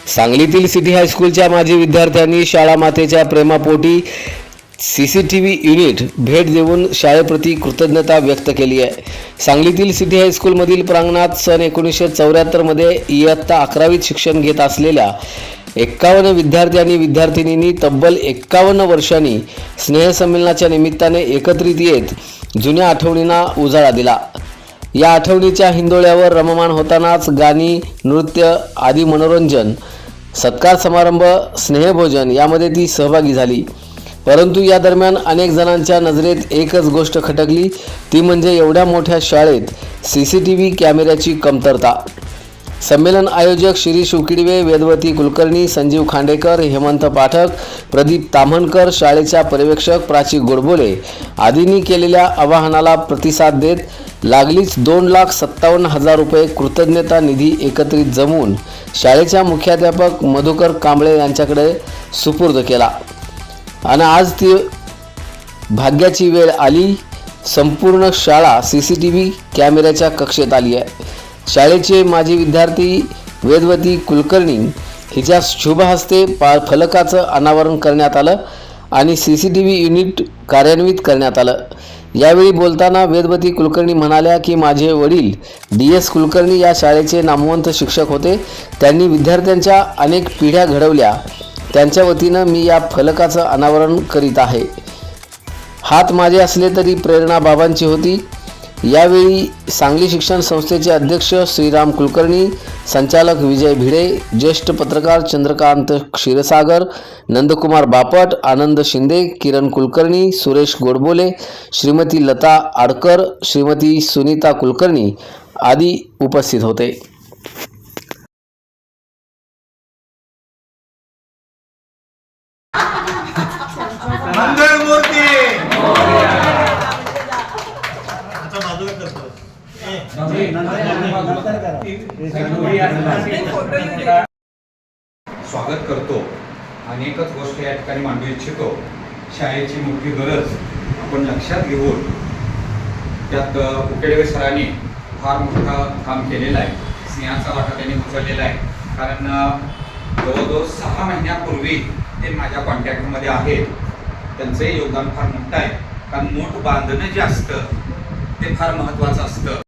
सांगलीतील सिटी हायस्कूलच्या माजी विद्यार्थ्यांनी शाळा मातेच्या प्रेमापोटी CCTV युनिट भेट देऊन शाळेप्रती कृतज्ञता व्यक्त केली आहे। सांगलीतील सिटी हायस्कूलमधील प्रांगणात सन 1974 मध्ये इयत्ता 11वीत शिक्षण घेत असलेल्या 51 विद्यार्थी आणि विद्यार्थिनींनी तब्बल 51 वर्षांनी स्नेहसंमेलनाच्या निमित्ताने एकत्रित येत जुन्या आठवणींना उजाळा दिला। या आठवणीच्या हिंदोळ्यावर रममाण होतानाच गाणी, नृत्य आदी मनोरंजन, सत्कार समारंभ, स्नेहभोजन यामध्ये ती सहभागी झाली। परंतु या दरम्यान अनेक जणांच्या नजरेत एकच गोष्ट खटकली, ती म्हणजे एवढ्या मोठ्या शाळेत CCTV कॅमेऱ्याची कमतरता। संमेलन आयोजक शिरीष उकिडवे, वेदवती कुलकर्णी, संजीव खांडेकर, हेमंत पाठक, प्रदीप ताम्हणकर, शाळेच्या पर्यवेक्षक प्राची गोडबोले आदींनी केलेल्या आवाहनाला प्रतिसाद देत लागलीच 2,57,000 रुपये कृतज्ञता निधी एकत्रित जमवून शाळेच्या मुख्याध्यापक मधुकर कांबळे यांच्याकडे सुपूर्द केला आणि आज ती भाग्याची वेळ आली। संपूर्ण शाळा CCTV कॅमेऱ्याच्या कक्षेत आली आहे। शाळेचे माजी विद्यार्थी वेदवती कुलकर्णी हिच्या शुभ हस्ते फलकाचं अनावरण करण्यात आलं आणि CCTV युनिट कार्यान्वित करण्यात आलं। यावेळी बोलताना वेदवती कुलकर्णी म्हणाल्या की माझे वडील DS कुलकर्णी या शाळेचे नामवंत शिक्षक होते। त्यांनी विद्यार्थ्यांच्या अनेक पिढ्या घडवल्या। त्यांच्या वतीनं मी या फलकाचं अनावरण करीत आहे। हात माझे असले तरी प्रेरणा बाबांची होती। यावेळी सांगली शिक्षण संस्थेचे अध्यक्ष श्रीराम कुलकर्णी, संचालक विजय भिडे, ज्येष्ठ पत्रकार चंद्रकांत क्षीरसागर, नंदकुमार बापट, आनंद शिंदे, किरण कुलकर्णी, सुरेश गोडबोले, श्रीमती लता आडकर, श्रीमती सुनीता कुलकर्णी आदी उपस्थित होते। मंगळमूर्ती स्वागत करतो। अनेकच गोष्टी या ठिकाणी मांडू इच्छितो। शाळेची मोठी गरज आपण लक्षात घेऊन त्यात उकेडवे सरांनी फार मोठं काम केलेलं आहे। स्नेहाचा वाटा त्यांनी उचललेला आहे, कारण जवळजवळ 6 महिन्यापूर्वी ते माझ्या कॉन्टॅक्टमध्ये आहेत। त्यांचंही योगदान फार मोठं आहे, कारण मोठ बांधणं जे असतं ते फार महत्त्वाचं असतं।